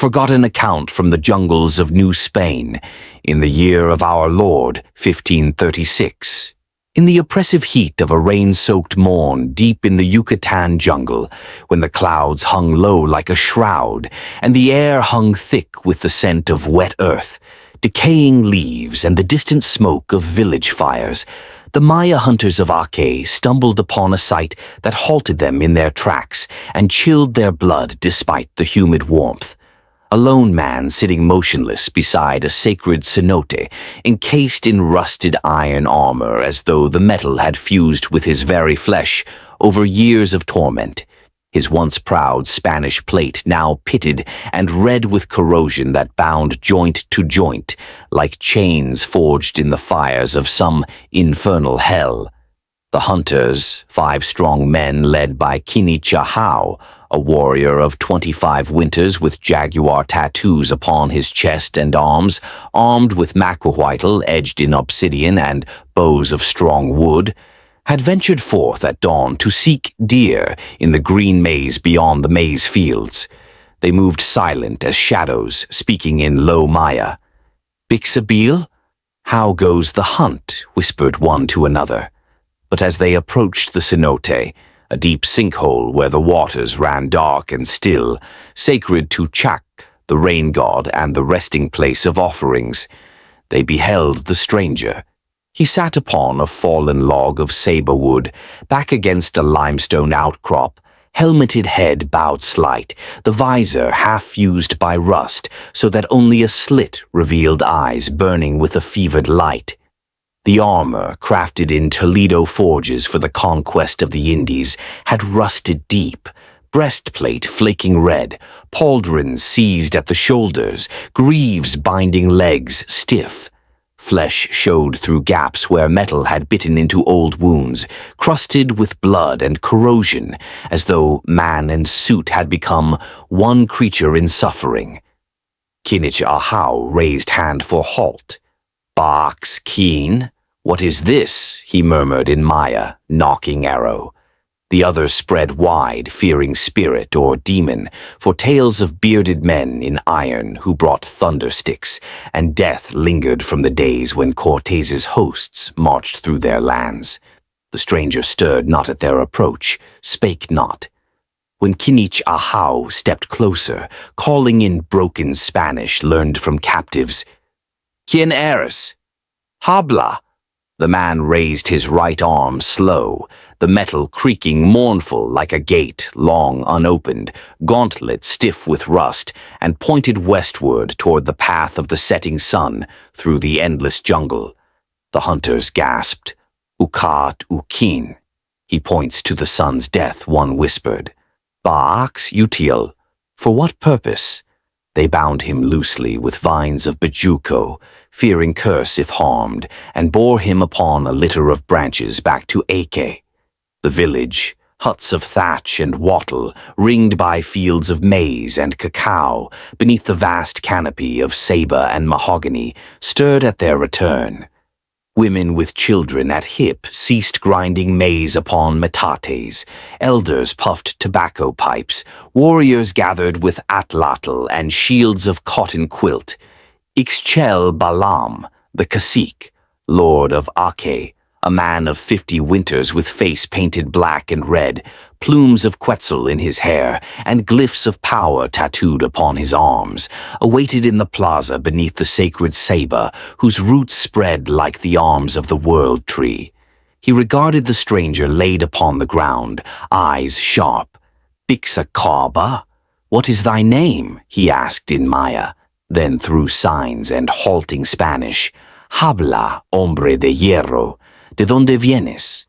forgotten account from the jungles of New Spain, in the year of our Lord, 1536. In the oppressive heat of a rain-soaked morn deep in the Yucatan jungle, when the clouds hung low like a shroud, and the air hung thick with the scent of wet earth, decaying leaves, and the distant smoke of village fires, the Maya hunters of Ake stumbled upon a sight that halted them in their tracks and chilled their blood despite the humid warmth. A lone man sitting motionless beside a sacred cenote, encased in rusted iron armor as though the metal had fused with his very flesh over years of torment. His once proud Spanish plate now pitted and red with corrosion that bound joint to joint, like chains forged in the fires of some infernal hell. The hunters, 5 strong men led by Kinichahau, a warrior of 25 winters with jaguar tattoos upon his chest and arms, armed with macahuitl edged in obsidian and bows of strong wood, had ventured forth at dawn to seek deer in the green maze beyond the maize fields. They moved silent as shadows, speaking in low Maya. "Bixabil? How goes the hunt?" whispered one to another. But as they approached the cenote, a deep sinkhole where the waters ran dark and still, sacred to Chak, the rain god and the resting place of offerings, they beheld the stranger. He sat upon a fallen log of saber wood, back against a limestone outcrop, helmeted head bowed slight, the visor half fused by rust so that only a slit revealed eyes burning with a fevered light. The armor, crafted in Toledo forges for the conquest of the Indies, had rusted deep, breastplate flaking red, pauldrons seized at the shoulders, greaves binding legs stiff. Flesh showed through gaps where metal had bitten into old wounds, crusted with blood and corrosion, as though man and suit had become one creature in suffering. Kinichahau raised hand for halt. "Box keen? What is this?" he murmured in Maya, knocking arrow. The other spread wide, fearing spirit or demon, for tales of bearded men in iron who brought thundersticks, and death lingered from the days when Cortés's hosts marched through their lands. The stranger stirred not at their approach, spake not. When Kinichahau stepped closer, calling in broken Spanish learned from captives, "Quien eres? Habla." The man raised his right arm slow, the metal creaking mournful like a gate long unopened, gauntlet stiff with rust, and pointed westward toward the path of the setting sun through the endless jungle. The hunters gasped, "Ukat ukin." He points to the sun's death, one whispered. "Baax util. For what purpose?" They bound him loosely with vines of bejuco, fearing curse if harmed, and bore him upon a litter of branches back to Ake. The village, huts of thatch and wattle, ringed by fields of maize and cacao, beneath the vast canopy of ceiba and mahogany, stirred at their return. Women with children at hip ceased grinding maize upon metates, elders puffed tobacco pipes, warriors gathered with atlatl and shields of cotton quilt. Ixchel Balam, the cacique, lord of Ake, a man of 50 winters with face painted black and red, plumes of quetzal in his hair, and glyphs of power tattooed upon his arms, awaited in the plaza beneath the sacred ceiba, whose roots spread like the arms of the world tree. He regarded the stranger laid upon the ground, eyes sharp. "Bixacaba? What is thy name?" he asked in Maya. Then through signs and halting Spanish, "Habla, hombre de hierro. ¿De dónde vienes?"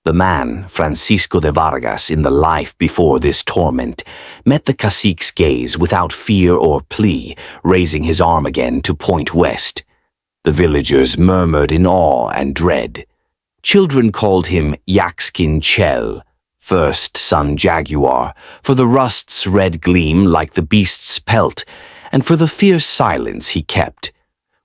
The man, Francisco de Vargas, in the life before this torment, met the cacique's gaze without fear or plea, raising his arm again to point west. The villagers murmured in awe and dread. Children called him Yaxkin Chel, first son jaguar, for the rust's red gleam like the beast's pelt, and for the fierce silence he kept.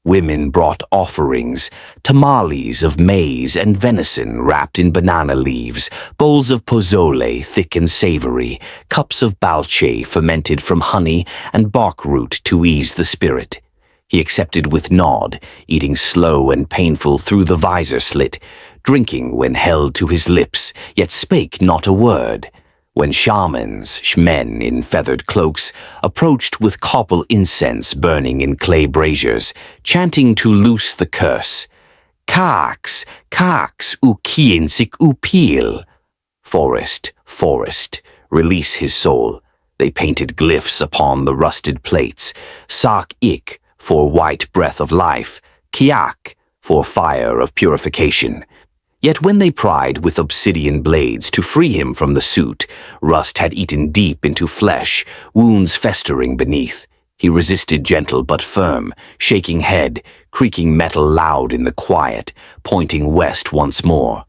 Women brought offerings, tamales of maize and venison wrapped in banana leaves, bowls of pozole thick and savory, cups of balche fermented from honey and bark root to ease the spirit. He accepted with nod, eating slow and painful through the visor slit, drinking when held to his lips, yet spake not a word. When shamans, shmen in feathered cloaks, approached with copal incense burning in clay braziers, chanting to loose the curse, Kax, kax, ukiensik upil. Forest, forest, release his soul. They painted glyphs upon the rusted plates, Sak ik, for white breath of life, Kiak, for fire of purification. Yet when they pried with obsidian blades to free him from the suit, rust had eaten deep into flesh, wounds festering beneath. He resisted gentle but firm, shaking head, creaking metal loud in the quiet, pointing west once more.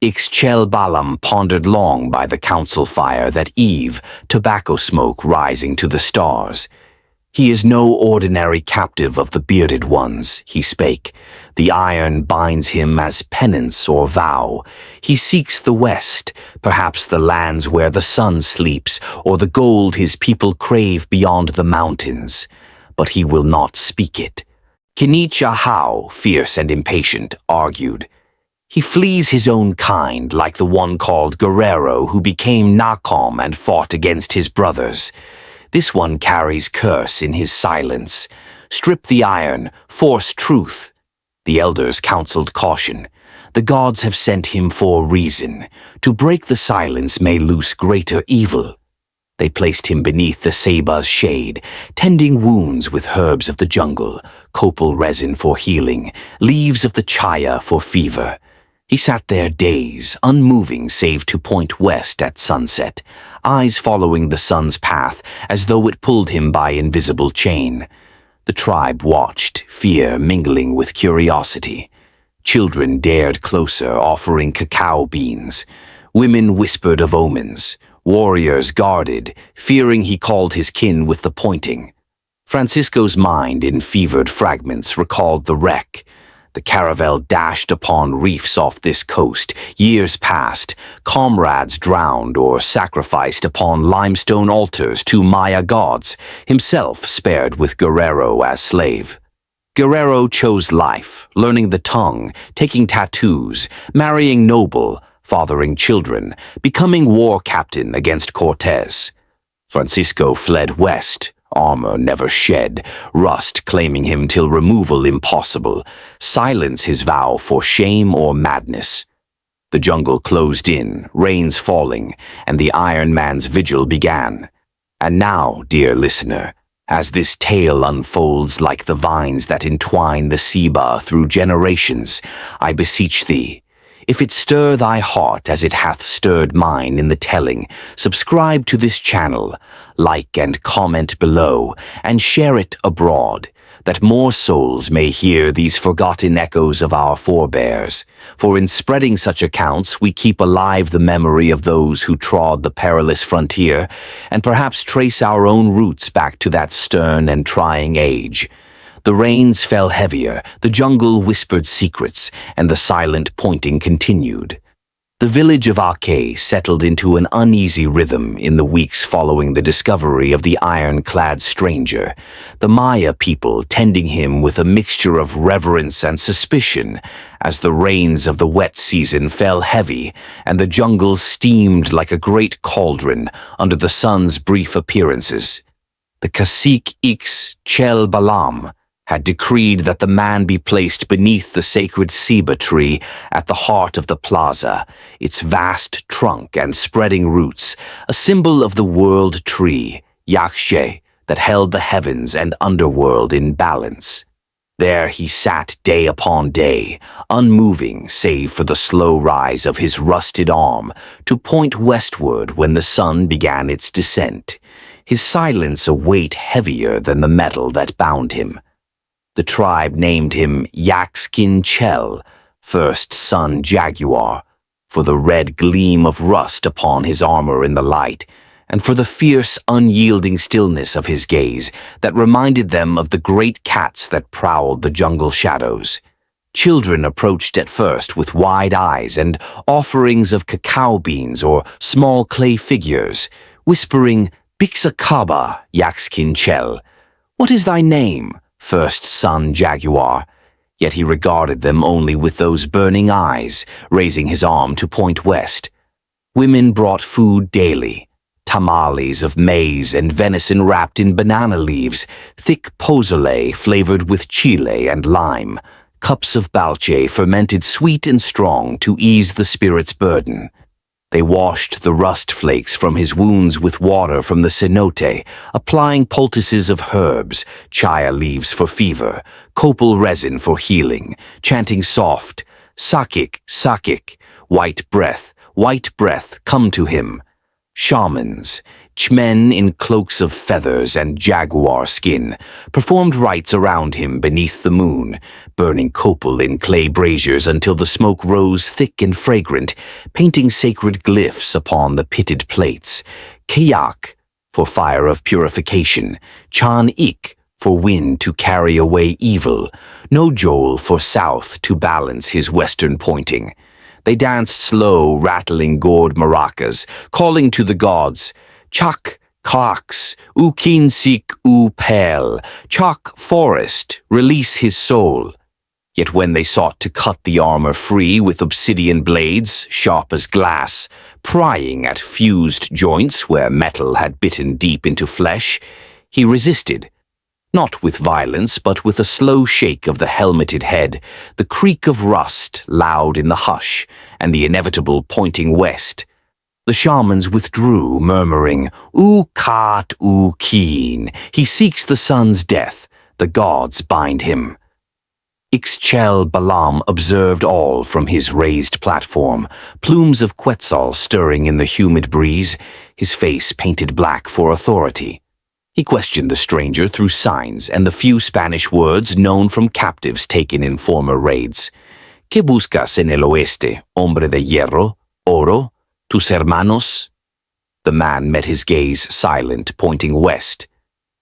Ixchel Balam pondered long by the council fire that eve, tobacco smoke rising to the stars. He is no ordinary captive of the bearded ones, he spake. The iron binds him as penance or vow. He seeks the west, perhaps the lands where the sun sleeps, or the gold his people crave beyond the mountains. But he will not speak it. Kinich Ahau, fierce and impatient, argued. He flees his own kind, like the one called Guerrero who became Nakom and fought against his brothers. This one carries curse in his silence. Strip the iron, force truth. The elders counseled caution. The gods have sent him for a reason. To break the silence may loose greater evil. They placed him beneath the Seba's shade, tending wounds with herbs of the jungle, copal resin for healing, leaves of the chaya for fever. He sat there days, unmoving save to point west at sunset, eyes following the sun's path as though it pulled him by invisible chain. The tribe watched, fear mingling with curiosity. Children dared closer, offering cacao beans. Women whispered of omens. Warriors guarded, fearing he called his kin with the pointing. Francisco's mind in fevered fragments recalled the wreck. The caravel dashed upon reefs off this coast, years past, comrades drowned or sacrificed upon limestone altars to Maya gods, himself spared with Guerrero as slave. Guerrero chose life, learning the tongue, taking tattoos, marrying noble, fathering children, becoming war captain against Cortés. Francisco fled west, armor never shed, rust claiming him till removal impossible, silence his vow for shame or madness. The jungle closed in, rains falling, and the Iron Man's vigil began. And now, dear listener, as this tale unfolds like the vines that entwine the Seba through generations, I beseech thee, if it stir thy heart as it hath stirred mine in the telling, subscribe to this channel, like and comment below, and share it abroad, that more souls may hear these forgotten echoes of our forebears. For in spreading such accounts we keep alive the memory of those who trod the perilous frontier, and perhaps trace our own roots back to that stern and trying age. The rains fell heavier, the jungle whispered secrets, and the silent pointing continued. The village of Ake settled into an uneasy rhythm in the weeks following the discovery of the iron-clad stranger, the Maya people tending him with a mixture of reverence and suspicion as the rains of the wet season fell heavy and the jungle steamed like a great cauldron under the sun's brief appearances. The cacique Ix Chel Balam had decreed that the man be placed beneath the sacred ceiba tree at the heart of the plaza, its vast trunk and spreading roots, a symbol of the world tree, Yakshe, that held the heavens and underworld in balance. There he sat day upon day, unmoving save for the slow rise of his rusted arm to point westward when the sun began its descent, his silence a weight heavier than the metal that bound him. The tribe named him Yaxkin Chel, first son jaguar, for the red gleam of rust upon his armor in the light, and for the fierce, unyielding stillness of his gaze that reminded them of the great cats that prowled the jungle shadows. Children approached at first with wide eyes and offerings of cacao beans or small clay figures, whispering, "Bixakaba, Yaxkinchel. What is thy name, first son jaguar?" Yet he regarded them only with those burning eyes, raising his arm to point west. Women brought food daily. Tamales of maize and venison wrapped in banana leaves, thick pozole flavored with chile and lime, cups of balche fermented sweet and strong to ease the spirit's burden. They washed the rust flakes from his wounds with water from the cenote, applying poultices of herbs, chaya leaves for fever, copal resin for healing, chanting soft, "Sakik, sakik, white breath, come to him." Shamans, chmen in cloaks of feathers and jaguar skin, performed rites around him beneath the moon, burning copal in clay braziers until the smoke rose thick and fragrant, painting sacred glyphs upon the pitted plates. Kayak, for fire of purification, Chan-ik, for wind to carry away evil, Nojol for south to balance his western pointing. They danced slow, rattling gourd maracas, calling to the gods, "Chak, Kax, Ukinsik, Pel, Chak, forest, release his soul." Yet when they sought to cut the armor free with obsidian blades, sharp as glass, prying at fused joints where metal had bitten deep into flesh, he resisted. Not with violence, but with a slow shake of the helmeted head, the creak of rust loud in the hush, and the inevitable pointing west. The shamans withdrew, murmuring, "Ukat Ukin, he seeks the sun's death, the gods bind him." Ixchel Balam observed all from his raised platform, plumes of quetzal stirring in the humid breeze, his face painted black for authority. He questioned the stranger through signs and the few Spanish words known from captives taken in former raids. "¿Qué buscas en el oeste, hombre de hierro, oro, tus hermanos?" The man met his gaze silent, pointing west.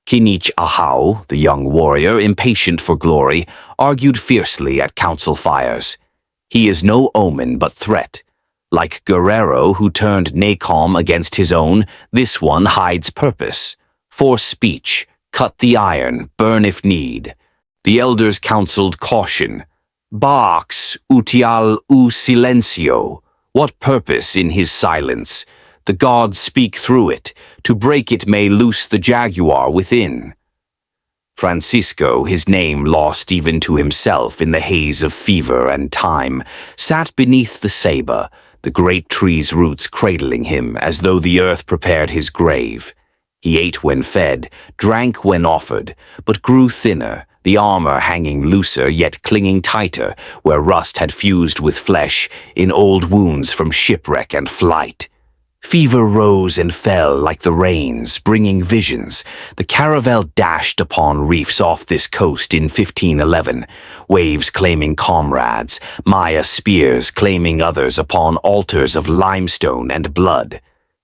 Kinich Ahau, the young warrior, impatient for glory, argued fiercely at council fires. "He is no omen but threat. Like Guerrero, who turned Nacom against his own, this one hides purpose. Force speech, cut the iron, burn if need." The elders counseled caution. "Bax utial u silencio. What purpose in his silence? The gods speak through it. To break it may loose the jaguar within." Francisco, his name lost even to himself in the haze of fever and time, sat beneath the ceiba, the great tree's roots cradling him as though the earth prepared his grave. He ate when fed, drank when offered, but grew thinner, the armor hanging looser yet clinging tighter where rust had fused with flesh in old wounds from shipwreck and flight. Fever rose and fell like the rains, bringing visions. The caravel dashed upon reefs off this coast in 1511, waves claiming comrades, Maya spears claiming others upon altars of limestone and blood.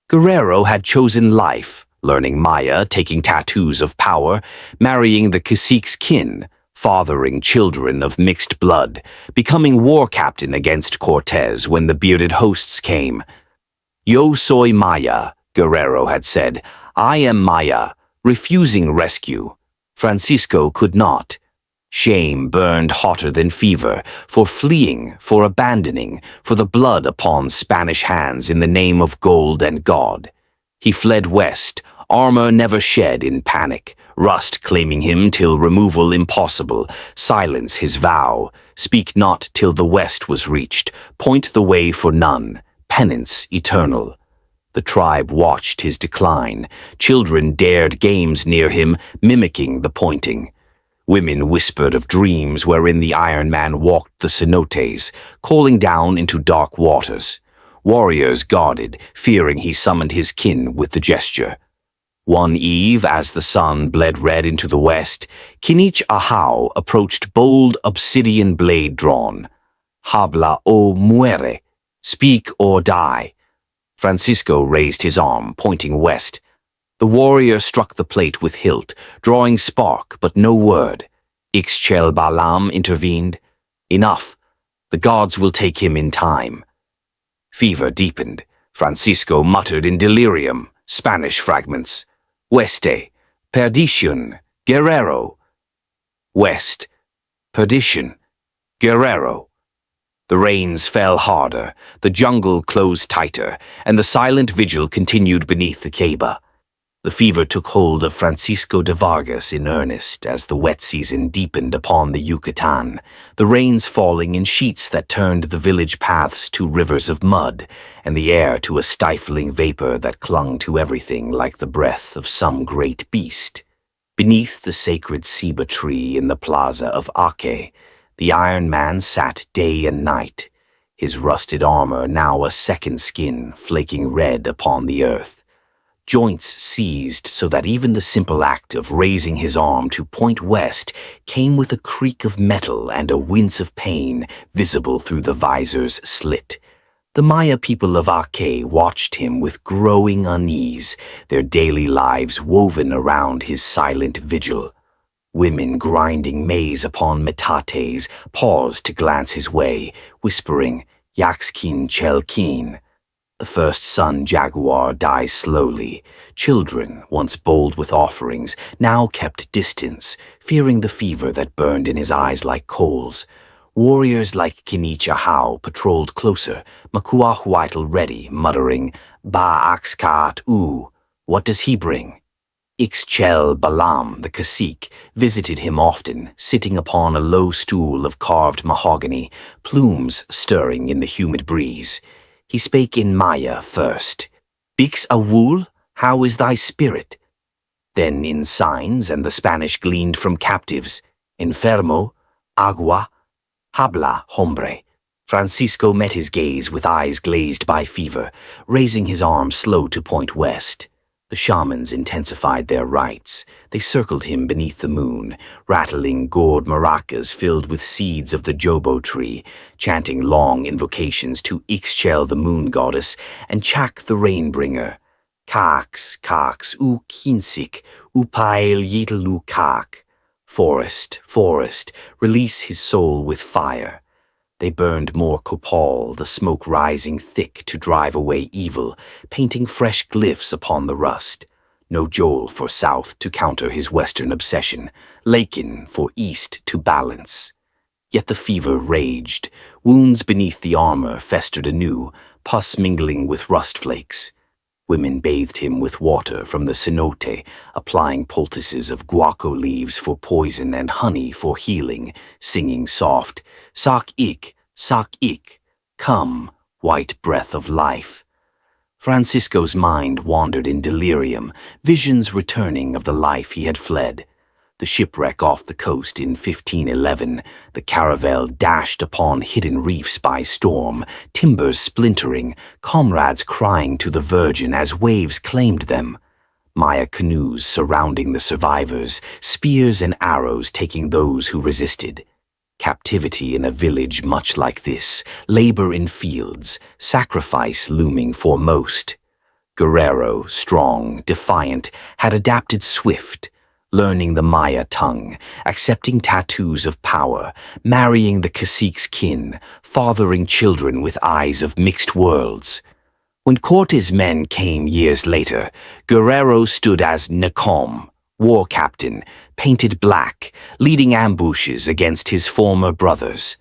Guerrero had chosen life, learning Maya, taking tattoos of power, marrying the cacique's kin, fathering children of mixed blood, becoming war captain against Cortés when the bearded hosts came. "Yo soy Maya," Guerrero had said. "I am Maya," refusing rescue. Francisco could not. Shame burned hotter than fever, for fleeing, for abandoning, for the blood upon Spanish hands in the name of gold and God. He fled west, armor never shed in panic, rust claiming him till removal impossible, silence his vow, speak not till the west was reached, point the way for none, penance eternal. The tribe watched his decline, children dared games near him, mimicking the pointing. Women whispered of dreams wherein the Iron Man walked the cenotes, calling down into dark waters. Warriors guarded, fearing he summoned his kin with the gesture. One eve, as the sun bled red into the west, Kinich Ahau approached bold obsidian blade drawn. "Habla o muere, speak or die." Francisco raised his arm, pointing west. The warrior struck the plate with hilt, drawing spark, but no word. Ixchel Balam intervened. Enough. The gods will take him in time. Fever deepened. Francisco muttered in delirium, Spanish fragments. Weste, perdition, Guerrero. West, perdition, Guerrero. The rains fell harder, the jungle closed tighter, and the silent vigil continued beneath the Ceiba. The fever took hold of Francisco de Vargas in earnest as the wet season deepened upon the Yucatan, the rains falling in sheets that turned the village paths to rivers of mud, and the air to a stifling vapor that clung to everything like the breath of some great beast. Beneath the sacred ceiba tree in the plaza of Ake, the Iron Man sat day and night, his rusted armor now a second skin flaking red upon the earth. Joints seized so that even the simple act of raising his arm to point west came with a creak of metal and a wince of pain visible through the visor's slit. The Maya people of Ake watched him with growing unease, their daily lives woven around his silent vigil. Women grinding maize upon metates paused to glance his way, whispering, Yaxkin Chelkin. The first sun jaguar dies slowly. Children, once bold with offerings, now kept distance, fearing the fever that burned in his eyes like coals. Warriors like Kinicha Hao patrolled closer, Makuahuatl ready, muttering, Ba-Axkat U, what does he bring? Ixchel Balam, the cacique, visited him often, sitting upon a low stool of carved mahogany, plumes stirring in the humid breeze. He spake in Maya first. Bix Awul, how is thy spirit? Then in signs, and the Spanish gleaned from captives. Enfermo, agua, habla, hombre. Francisco met his gaze with eyes glazed by fever, raising his arm slow to point west. The shamans intensified their rites. They circled him beneath the moon, rattling gourd maracas filled with seeds of the jobo tree, chanting long invocations to Ixchel the moon goddess and Chak the rainbringer. Kax, kax, u kinsik, upail yitlu kak. Forest, forest, release his soul with fire. They burned more copal, the smoke rising thick to drive away evil, painting fresh glyphs upon the rust. No Joel for south to counter his western obsession, Lakin for east to balance. Yet the fever raged. Wounds beneath the armor festered anew, pus mingling with rust flakes. Women bathed him with water from the cenote, applying poultices of guaco leaves for poison and honey for healing, singing soft, Sak ik, come, white breath of life. Francisco's mind wandered in delirium, visions returning of the life he had fled. The shipwreck off the coast in 1511, the caravel dashed upon hidden reefs by storm, timbers splintering, comrades crying to the Virgin as waves claimed them. Maya canoes surrounding the survivors, spears and arrows taking those who resisted. Captivity in a village much like this, labor in fields, sacrifice looming foremost. Guerrero, strong, defiant, had adapted swift, learning the Maya tongue, accepting tattoos of power, marrying the cacique's kin, fathering children with eyes of mixed worlds. When Cortés' men came years later, Guerrero stood as Nacom, war captain, painted black, leading ambushes against his former brothers.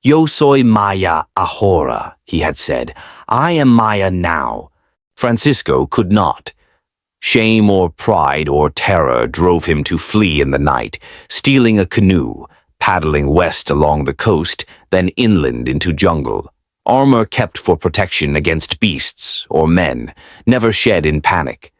Yo soy Maya ahora, he had said. I am Maya now. Francisco could not. Shame or pride or terror drove him to flee in the night, stealing a canoe, paddling west along the coast, then inland into jungle. Armor kept for protection against beasts or men, never shed in panic.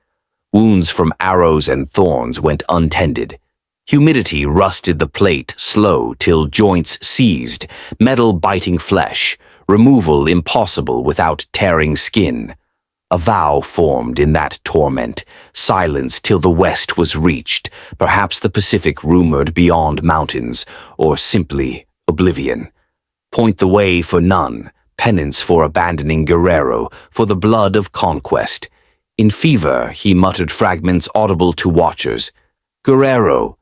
Wounds from arrows and thorns went untended. Humidity rusted the plate slow till joints seized, metal biting flesh, removal impossible without tearing skin. A vow formed in that torment, silence till the west was reached, perhaps the Pacific rumored beyond mountains, or simply oblivion. Point the way for none, penance for abandoning Guerrero, for the blood of conquest. In fever, he muttered fragments audible to watchers. Guerrero,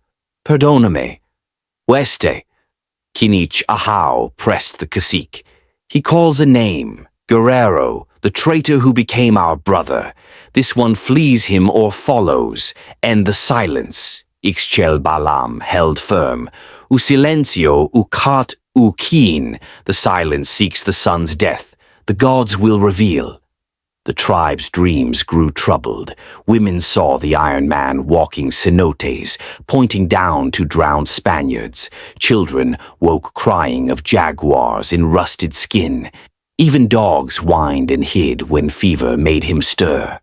perdóname. Hueste. Kinich Ahau pressed the cacique. He calls a name, Guerrero, the traitor who became our brother. This one flees him or follows. End the silence. Ixchel Balam held firm. U silencio, ukat, ukin. The silence seeks the sun's death. The gods will reveal. The tribe's dreams grew troubled. Women saw the Iron Man walking cenotes, pointing down to drowned Spaniards. Children woke crying of jaguars in rusted skin. Even dogs whined and hid when fever made him stir.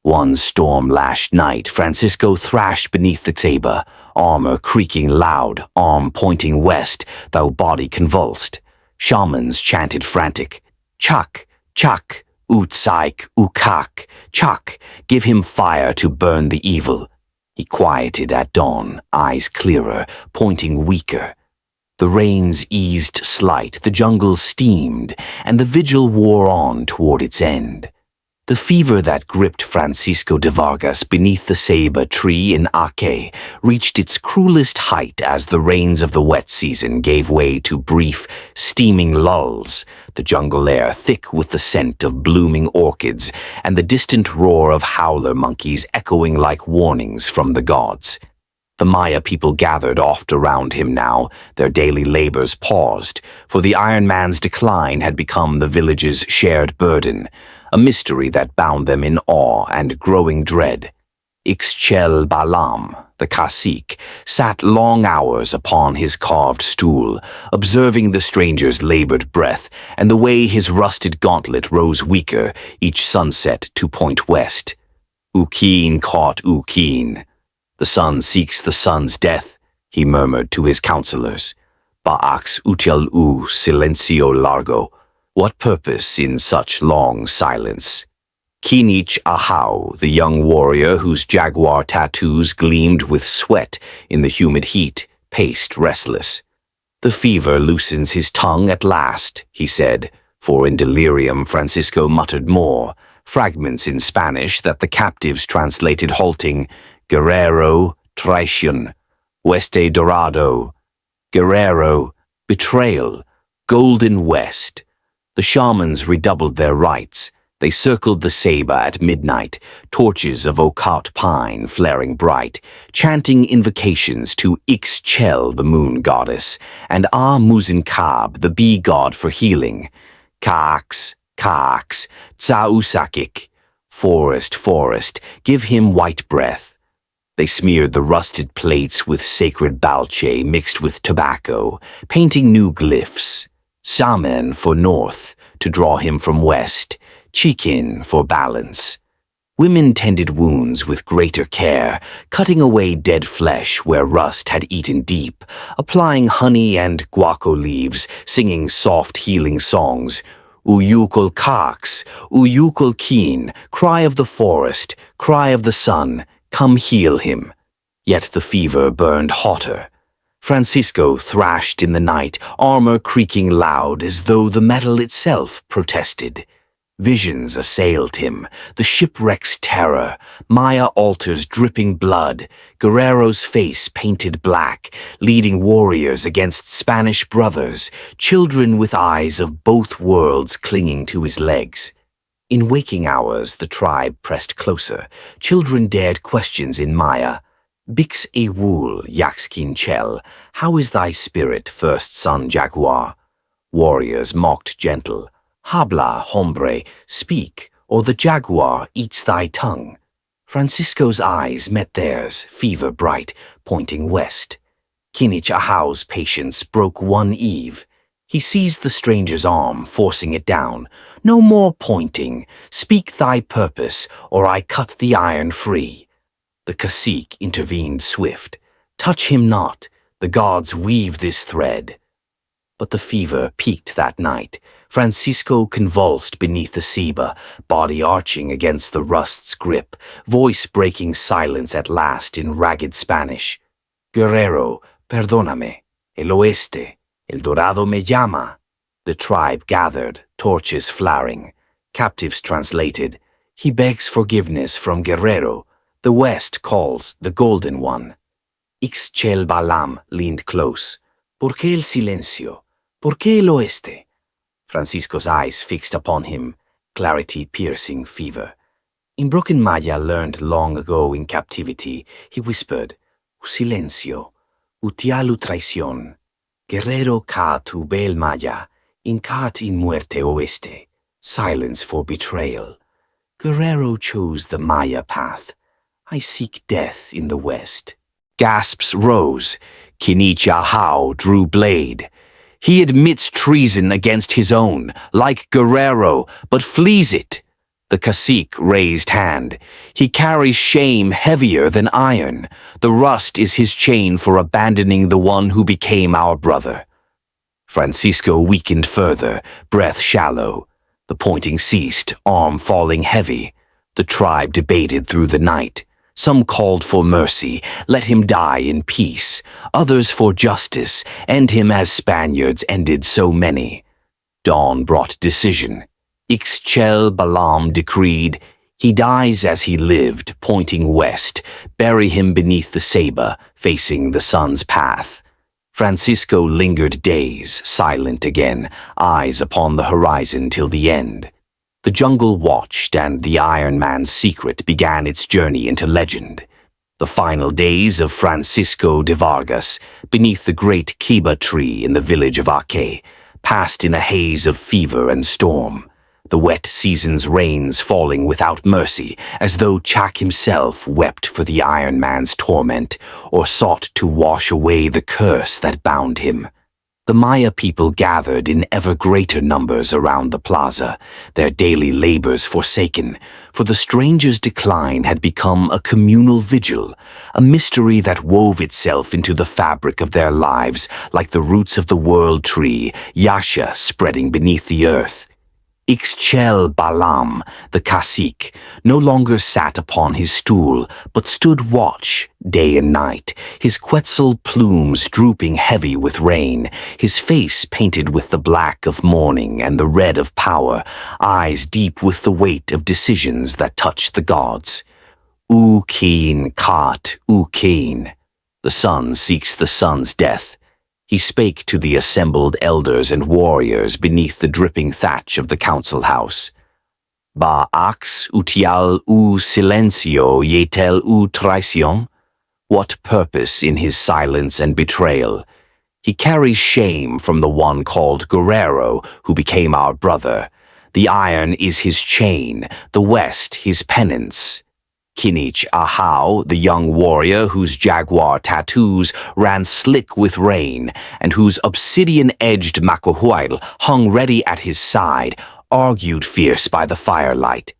One storm-lashed night, Francisco thrashed beneath the saber, armor creaking loud, arm pointing west, though body convulsed. Shamans chanted frantic, "Chak, chak, utsaik, ukak, chak, give him fire to burn the evil." He quieted at dawn, eyes clearer, pointing weaker. The rains eased slight, the jungle steamed, and the vigil wore on toward its end. The fever that gripped Francisco de Vargas beneath the ceiba tree in Aque reached its cruelest height as the rains of the wet season gave way to brief, steaming lulls, the jungle air thick with the scent of blooming orchids and the distant roar of howler monkeys echoing like warnings from the gods. The Maya people gathered oft around him now, their daily labors paused, for the Iron Man's decline had become the village's shared burden, a mystery that bound them in awe and growing dread. Ixchel Balam, the cacique, sat long hours upon his carved stool, observing the stranger's labored breath and the way his rusted gauntlet rose weaker each sunset to point west. Ukin caught Ukin. The sun seeks the sun's death, he murmured to his counselors. Baax util u silencio largo. What purpose in such long silence? Kinich Ahau, the young warrior whose jaguar tattoos gleamed with sweat in the humid heat, paced restless. The fever loosens his tongue at last, he said, for in delirium Francisco muttered more, fragments in Spanish that the captives translated halting, Guerrero, traición, Hueste Dorado, Guerrero, betrayal, Golden West. The shamans redoubled their rites. They circled the ceiba at midnight, torches of ocat pine flaring bright, chanting invocations to Ixchel, the moon goddess, and Muzinkab, the bee god for healing. Kaax, Kaax, Tsausakik, forest, forest, give him white breath. They smeared the rusted plates with sacred balche mixed with tobacco, painting new glyphs. Samen for north, to draw him from west, Chikin for balance. Women tended wounds with greater care, cutting away dead flesh where rust had eaten deep, applying honey and guaco leaves, singing soft healing songs. Uyukul Kax, Uyukul Keen, cry of the forest, cry of the sun, come heal him. Yet the fever burned hotter. Francisco thrashed in the night, armor creaking loud as though the metal itself protested. Visions assailed him, the shipwreck's terror, Maya altars dripping blood, Guerrero's face painted black, leading warriors against Spanish brothers, children with eyes of both worlds clinging to his legs. In waking hours, the tribe pressed closer. Children dared questions in Maya. Bix e wool, Yaxkin Chel, how is thy spirit, first son jaguar? Warriors mocked gentle. Habla, hombre, speak, or the jaguar eats thy tongue. Francisco's eyes met theirs, fever bright, pointing west. Kinich Ahau's patience broke one eve. He seized the stranger's arm, forcing it down. No more pointing. Speak thy purpose, or I cut the iron free. The cacique intervened swift. Touch him not. The gods weave this thread. But the fever peaked that night. Francisco convulsed beneath the ceiba, body arching against the rust's grip, voice breaking silence at last in ragged Spanish. Guerrero, perdóname. El oeste. El dorado me llama. The tribe gathered, torches flaring. Captives translated. He begs forgiveness from Guerrero. The West calls the Golden One. Ixchel Balam leaned close. ¿Por qué el silencio? ¿Por qué el oeste? Francisco's eyes fixed upon him, clarity piercing fever. In broken Maya learned long ago in captivity, he whispered, Silencio, utialu traición, Guerrero ca tu bel Maya, incat in muerte oeste, silence for betrayal. Guerrero chose the Maya path. I seek death in the West. Gasps rose. Kinichahao drew blade. He admits treason against his own, like Guerrero, but flees it. The cacique raised hand. He carries shame heavier than iron. The rust is his chain for abandoning the one who became our brother. Francisco weakened further, breath shallow. The pointing ceased, arm falling heavy. The tribe debated through the night. Some called for mercy, let him die in peace. Others for justice, end him as Spaniards ended so many. Dawn brought decision. Ixchel Balam decreed, he dies as he lived, pointing west. Bury him beneath the saber, facing the sun's path. Francisco lingered days, silent again, eyes upon the horizon till the end. The jungle watched, and the Iron Man's secret began its journey into legend. The final days of Francisco de Vargas, beneath the great kiba tree in the village of Ake, passed in a haze of fever and storm. The wet season's rains falling without mercy, as though Chak himself wept for the Iron Man's torment, or sought to wash away the curse that bound him. The Maya people gathered in ever greater numbers around the plaza, their daily labors forsaken, for the stranger's decline had become a communal vigil, a mystery that wove itself into the fabric of their lives like the roots of the world tree, Yasha spreading beneath the earth. Ixchel Balam, the cacique, no longer sat upon his stool, but stood watch, day and night, his quetzal plumes drooping heavy with rain, his face painted with the black of mourning and the red of power, eyes deep with the weight of decisions that touch the gods. Ukeen kat ukeen. The sun seeks the sun's death. He spake to the assembled elders and warriors beneath the dripping thatch of the council house. Ba ax utial u silencio yetel u traición? What purpose in his silence and betrayal? He carries shame from the one called Guerrero, who became our brother. The iron is his chain, the West his penance. Kinich Ahau, the young warrior whose jaguar tattoos ran slick with rain and whose obsidian-edged macohuayl hung ready at his side, argued fierce by the firelight.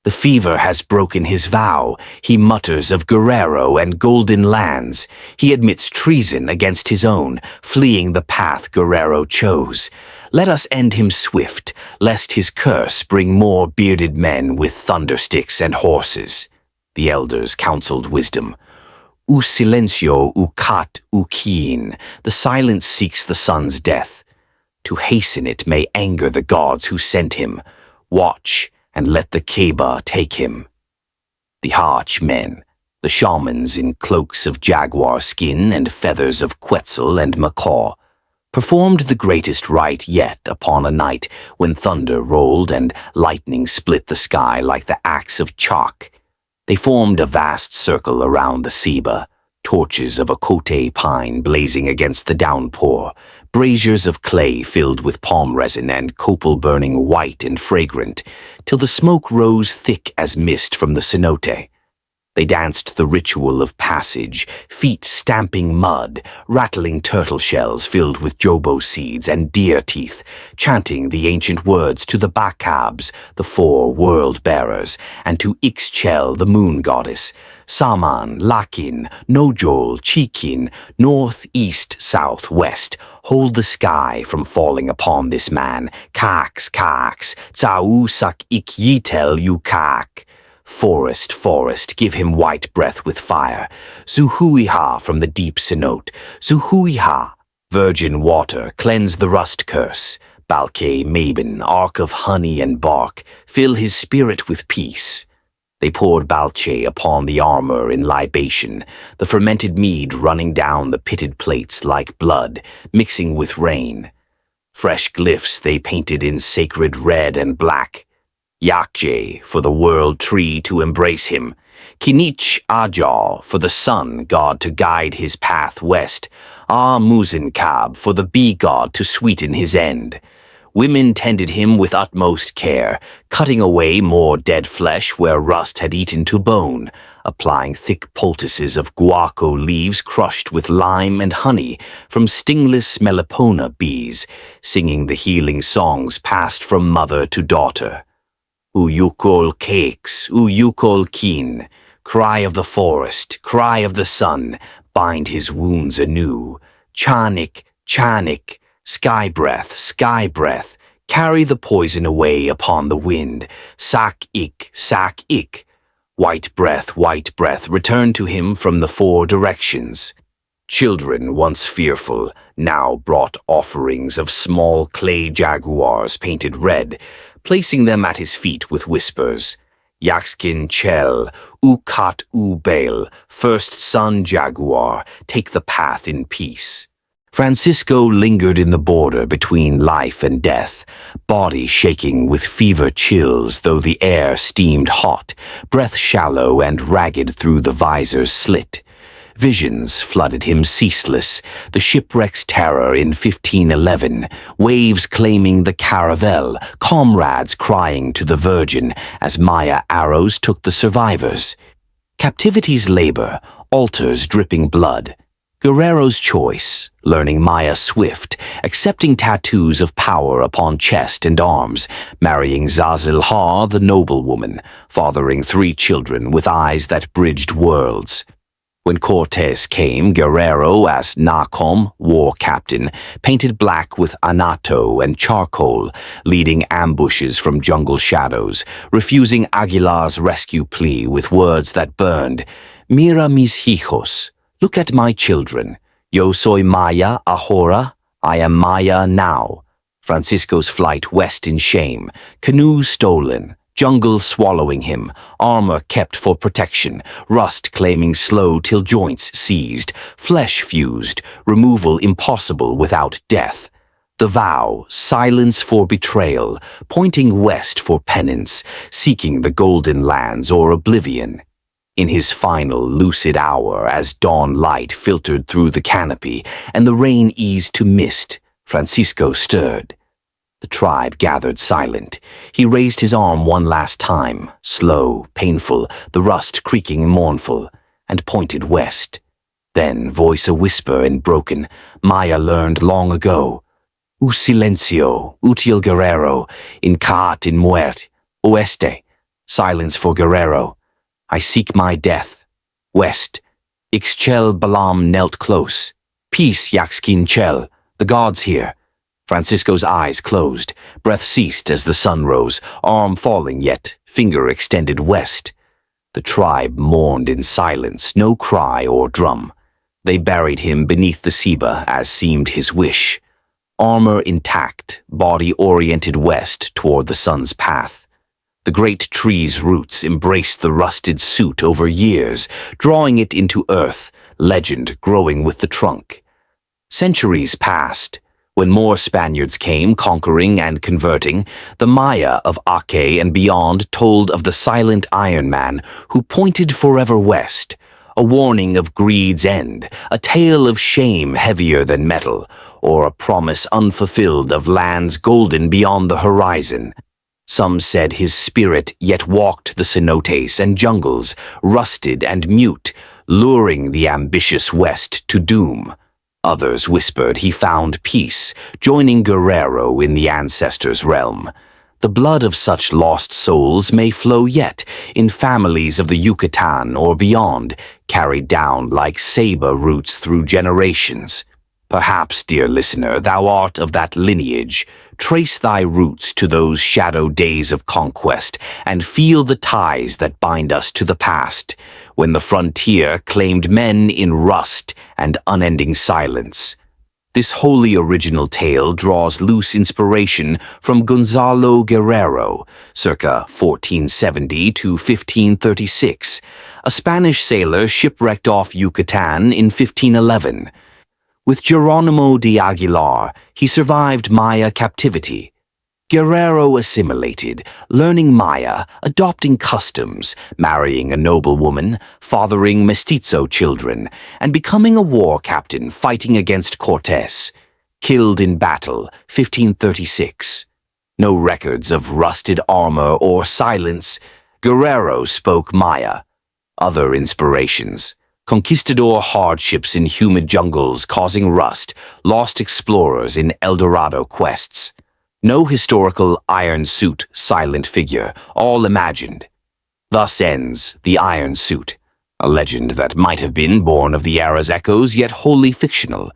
The fever has broken his vow. He mutters of Guerrero and golden lands. He admits treason against his own, fleeing the path Guerrero chose. Let us end him swift, lest his curse bring more bearded men with thundersticks and horses. The elders counseled wisdom. U silencio ukat ukeen. The silence seeks the sun's death. To hasten it may anger the gods who sent him. Watch, and let the Keba take him. The Harch men, the shamans in cloaks of jaguar skin and feathers of quetzal and macaw, performed the greatest rite yet upon a night when thunder rolled and lightning split the sky like the axe of chalk. They formed a vast circle around the Seba, torches of a cote pine blazing against the downpour, braziers of clay filled with palm resin and copal burning white and fragrant, till the smoke rose thick as mist from the cenote. They danced the ritual of passage, feet stamping mud, rattling turtle shells filled with jobo seeds and deer teeth, chanting the ancient words to the Bakabs, the four world-bearers, and to Ixchel, the moon goddess, Saman, Lakin, Nojol, Chikin, north, east, south, west, hold the sky from falling upon this man, Kax, Kax, Tsau sak ik yitel you kak. Forest, forest, give him white breath with fire. Zuhuiha from the deep cenote. Zuhuiha, virgin water, cleanse the rust curse. Balke Mabon, ark of honey and bark, fill his spirit with peace. They poured Balche upon the armor in libation, the fermented mead running down the pitted plates like blood, mixing with rain. Fresh glyphs they painted in sacred red and black. Yakje, for the world tree to embrace him. Kinich Ajal, for the sun god to guide his path west. Ah Muzinkab, for the bee god to sweeten his end. Women tended him with utmost care, cutting away more dead flesh where rust had eaten to bone, applying thick poultices of guaco leaves crushed with lime and honey from stingless melipona bees, singing the healing songs passed from mother to daughter. Uyukol cakes, Uyukol keen, cry of the forest, cry of the sun, bind his wounds anew. Chanik, Chanik, sky breath, carry the poison away upon the wind. Sak-ik, white breath, return to him from the four directions. Children, once fearful, now brought offerings of small clay jaguars painted red, placing them at his feet with whispers. Yaxkin Chel, Ukat Ubel, first son jaguar, take the path in peace. Francisco lingered in the border between life and death, body shaking with fever chills though the air steamed hot, breath shallow and ragged through the visor's slit. Visions flooded him ceaseless, the shipwreck's terror in 1511, waves claiming the caravel, comrades crying to the Virgin as Maya arrows took the survivors. Captivity's labor, altars dripping blood. Guerrero's choice, learning Maya swift, accepting tattoos of power upon chest and arms, marrying Zazilha, the noblewoman, fathering 3 children with eyes that bridged worlds. When Cortés came, Guerrero, as Nacom, war captain, painted black with anato and charcoal, leading ambushes from jungle shadows, refusing Aguilar's rescue plea with words that burned. Mira mis hijos. Look at my children. Yo soy Maya ahora. I am Maya now. Francisco's flight west in shame. Canoe stolen. Jungle swallowing him. Armor kept for protection. Rust claiming slow till joints seized. Flesh fused. Removal impossible without death. The vow, silence for betrayal. Pointing west for penance. Seeking the golden lands or oblivion. In his final lucid hour, as dawn light filtered through the canopy and the rain eased to mist, Francisco stirred. The tribe gathered silent. He raised his arm one last time, slow, painful, the rust creaking mournful, and pointed west. Then, voice a whisper and broken, Maya learned long ago. U silencio, útil Guerrero, in caat in muerte, oeste, silence for Guerrero. I seek my death. West. Ixchel Balam knelt close. Peace, Yaxkin Chel. The gods here. Francisco's eyes closed. Breath ceased as the sun rose, arm falling yet, finger extended west. The tribe mourned in silence, no cry or drum. They buried him beneath the ceiba, as seemed his wish. Armor intact, body oriented west toward the sun's path. The great tree's roots embraced the rusted suit over years, drawing it into earth, legend growing with the trunk. Centuries passed. When more Spaniards came, conquering and converting, the Maya of Ake and beyond told of the silent Iron Man who pointed forever west, a warning of greed's end, a tale of shame heavier than metal, or a promise unfulfilled of lands golden beyond the horizon. Some said his spirit yet walked the cenotes and jungles, rusted and mute, luring the ambitious West to doom. Others whispered he found peace, joining Guerrero in the ancestors' realm. The blood of such lost souls may flow yet in families of the Yucatan or beyond, carried down like saber roots through generations. Perhaps, dear listener, thou art of that lineage. Trace thy roots to those shadow days of conquest and feel the ties that bind us to the past, when the frontier claimed men in rust and unending silence. This wholly original tale draws loose inspiration from Gonzalo Guerrero, circa 1470 to 1536, a Spanish sailor shipwrecked off Yucatan in 1511. With Geronimo de Aguilar, he survived Maya captivity. Guerrero assimilated, learning Maya, adopting customs, marrying a noblewoman, fathering mestizo children, and becoming a war captain fighting against Cortés. Killed in battle, 1536. No records of rusted armor or silence. Guerrero spoke Maya. Other inspirations. Conquistador hardships in humid jungles causing rust, lost explorers in El Dorado quests. No historical iron suit, silent figure, all imagined. Thus ends the Iron Suit, a legend that might have been born of the era's echoes yet wholly fictional.